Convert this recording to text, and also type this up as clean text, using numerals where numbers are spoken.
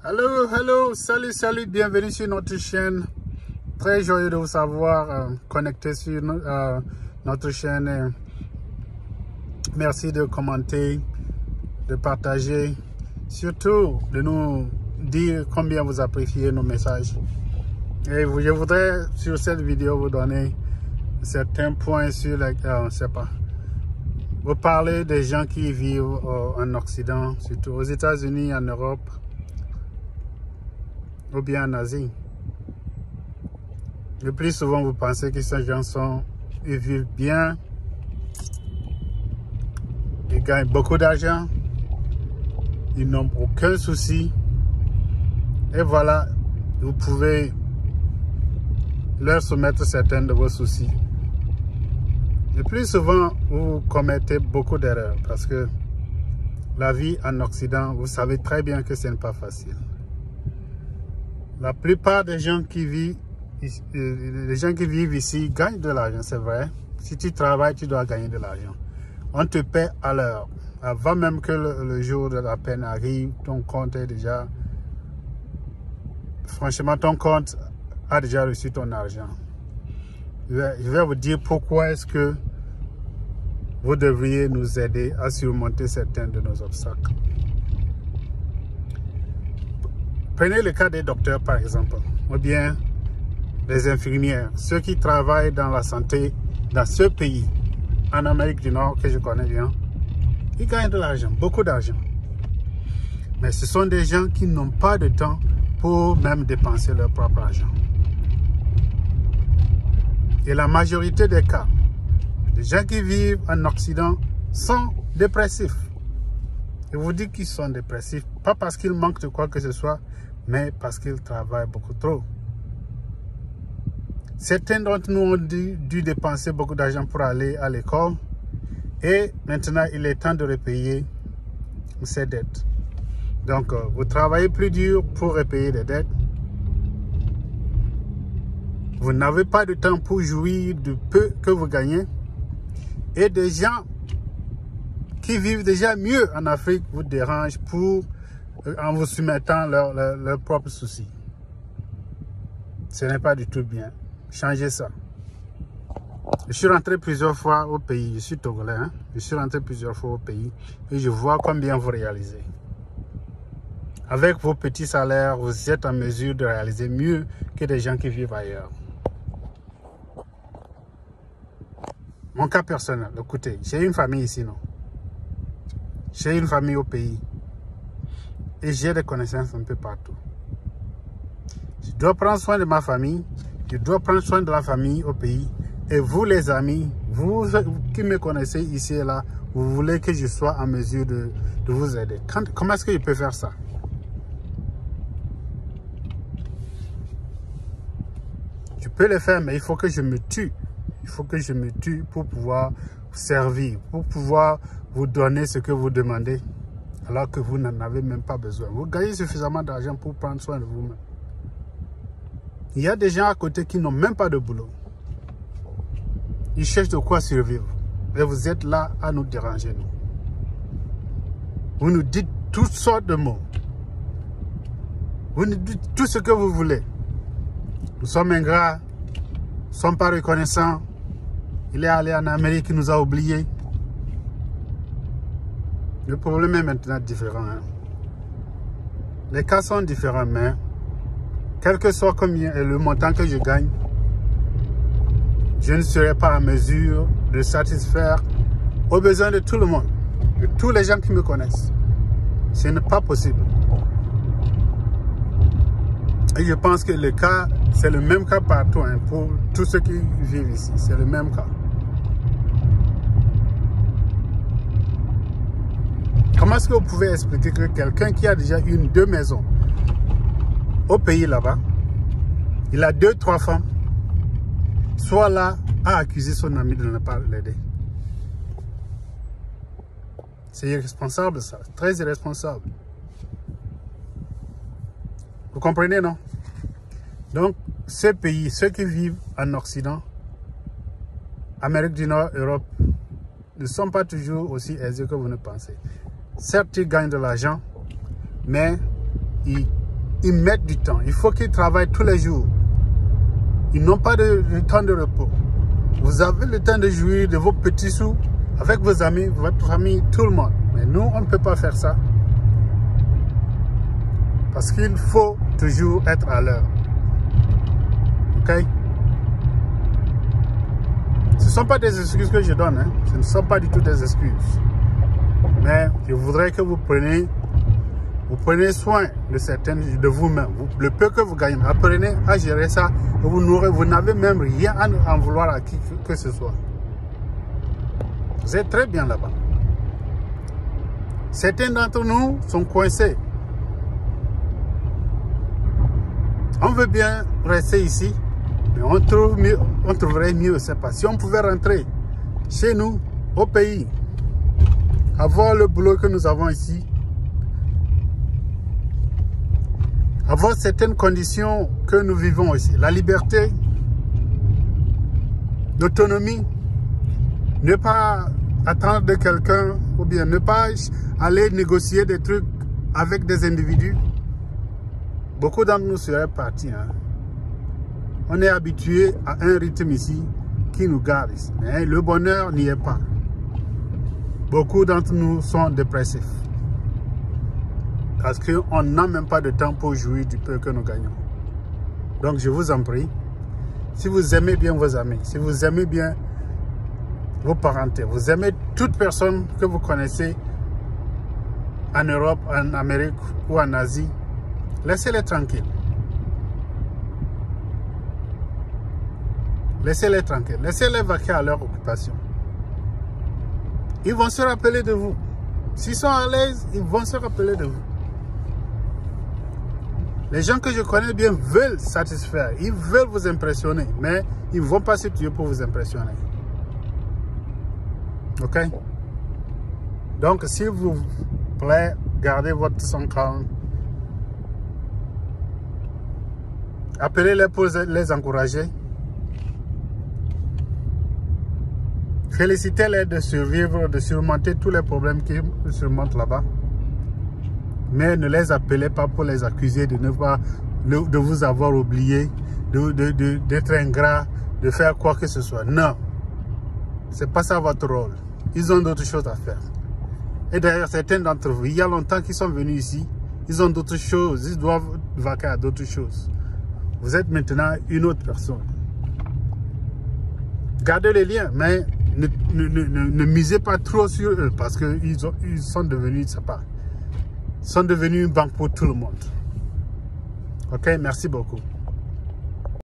Hello, salut, bienvenue sur notre chaîne. Très joyeux de vous savoir connecté sur notre chaîne. Merci de commenter, de partager, surtout de nous dire combien vous appréciez nos messages. Et je voudrais sur cette vidéo vous donner certains points sur vous parler des gens qui vivent en Occident, surtout aux États-Unis, en Europe, ou bien en Asie. Le plus souvent, vous pensez que ces gens ils vivent bien, ils gagnent beaucoup d'argent, ils n'ont aucun souci. Et voilà, vous pouvez leur soumettre certains de vos soucis. Le plus souvent, vous commettez beaucoup d'erreurs parce que la vie en Occident, vous savez très bien que ce n'est pas facile. La plupart des gens qui vivent ici gagnent de l'argent, c'est vrai. Si tu travailles, tu dois gagner de l'argent. On te paie à l'heure. Avant même que le jour de la peine arrive, ton compte est déjà... Franchement, ton compte a déjà reçu ton argent. Je vais vous dire pourquoi est-ce que vous devriez nous aider à surmonter certains de nos obstacles. Prenez le cas des docteurs, par exemple, ou bien des infirmières, ceux qui travaillent dans la santé dans ce pays, en Amérique du Nord, que je connais bien. Ils gagnent de l'argent, beaucoup d'argent. Mais ce sont des gens qui n'ont pas de temps pour même dépenser leur propre argent. Et la majorité des cas, les gens qui vivent en Occident sont dépressifs. Je vous dis qu'ils sont dépressifs, pas parce qu'ils manquent de quoi que ce soit, mais parce qu'ils travaillent beaucoup trop. Certains d'entre nous ont dû dépenser beaucoup d'argent pour aller à l'école et maintenant il est temps de repayer ces dettes. Donc vous travaillez plus dur pour repayer les dettes. Vous n'avez pas de temps pour jouir du peu que vous gagnez. Et des gens qui vivent déjà mieux en Afrique vous dérangent en vous soumettant leurs propres soucis. Ce n'est pas du tout bien. Changez ça. Je suis rentré plusieurs fois au pays. Je suis togolais. Je suis rentré plusieurs fois au pays et je vois combien vous réalisez. Avec vos petits salaires, vous êtes en mesure de réaliser mieux que des gens qui vivent ailleurs. Mon cas personnel, écoutez, j'ai une famille ici, non? J'ai une famille au pays. Et j'ai des connaissances un peu partout. Je dois prendre soin de ma famille. Je dois prendre soin de la famille au pays. Et vous, les amis, vous qui me connaissez ici et là, vous voulez que je sois en mesure de vous aider. Comment est-ce que je peux faire ça? Je peux le faire, mais il faut que je me tue. Il faut que je me tue pour pouvoir vous servir, pour pouvoir vous donner ce que vous demandez, alors que vous n'en avez même pas besoin. Vous gagnez suffisamment d'argent pour prendre soin de vous-même. Il y a des gens à côté qui n'ont même pas de boulot. Ils cherchent de quoi survivre. Et vous êtes là à nous déranger, nous. Vous nous dites toutes sortes de mots. Vous nous dites tout ce que vous voulez. Nous sommes ingrats. Nous ne sommes pas reconnaissants. Il est allé en Amérique, il nous a oubliés. Le problème est maintenant différent. Les cas sont différents, mais quel que soit combien est le montant que je gagne, je ne serai pas en mesure de satisfaire aux besoins de tout le monde, de tous les gens qui me connaissent. Ce n'est pas possible. Et je pense que le cas, c'est le même cas partout, pour tous ceux qui vivent ici. C'est le même cas. Comment est-ce que vous pouvez expliquer que quelqu'un qui a déjà deux maisons au pays là-bas, il a 2, 3 femmes, soit là à accuser son ami de ne pas l'aider? C'est irresponsable ça, très irresponsable. Vous comprenez, non? Donc, ces pays, ceux qui vivent en Occident, Amérique du Nord, Europe, ne sont pas toujours aussi aisés que vous ne pensez. Certes, ils gagnent de l'argent, mais ils ils mettent du temps. Il faut qu'ils travaillent tous les jours. Ils n'ont pas de temps de repos. Vous avez le temps de jouir de vos petits sous avec vos amis, votre famille, tout le monde. Mais nous, on ne peut pas faire ça. Parce qu'il faut toujours être à l'heure. Ok? Ce ne sont pas des excuses que je donne. Hein? Ce ne sont pas du tout des excuses. Mais je voudrais que vous preniez soin de vous-même. Le peu que vous gagnez, apprenez à gérer ça. Vous n'avez même rien à en vouloir à qui que ce soit. Vous êtes très bien là-bas. Certains d'entre nous sont coincés. On veut bien rester ici, mais on trouverait mieux. C'est pas si on pouvait rentrer chez nous, au pays, avoir le boulot que nous avons ici, avoir certaines conditions que nous vivons ici, la liberté, l'autonomie, ne pas attendre de quelqu'un ou bien ne pas aller négocier des trucs avec des individus. Beaucoup d'entre nous seraient partis. Hein. On est habitué à un rythme ici qui nous garde ici. Mais le bonheur n'y est pas. Beaucoup d'entre nous sont dépressifs. Parce qu'on n'a même pas de temps pour jouir du peu que nous gagnons. Donc je vous en prie, si vous aimez bien vos amis, si vous aimez bien vos parentés, vous aimez toute personne que vous connaissez en Europe, en Amérique ou en Asie, laissez-les tranquilles. Laissez-les tranquilles. Laissez-les vaquer à leur occupation. Ils vont se rappeler de vous. S'ils sont à l'aise, ils vont se rappeler de vous. Les gens que je connais bien veulent satisfaire. Ils veulent vous impressionner. Mais ils ne vont pas se tuer pour vous impressionner. Ok? Donc, s'il vous plaît, gardez votre sang calme. Appelez-les pour les encourager. Félicitez-les de survivre, de surmonter tous les problèmes qu'ils surmontent là-bas. Mais ne les appelez pas pour les accuser de vous avoir oublié, d'être ingrat, de faire quoi que ce soit. Non. Ce n'est pas ça votre rôle. Ils ont d'autres choses à faire. Et d'ailleurs, certains d'entre vous, il y a longtemps qu'ils sont venus ici, ils ont d'autres choses, ils doivent vaquer à d'autres choses. Vous êtes maintenant une autre personne. Gardez les liens, mais ne misez pas trop sur eux parce qu'ils sont devenus, je sais pas, sont devenus une banque pour tout le monde. Ok, merci beaucoup.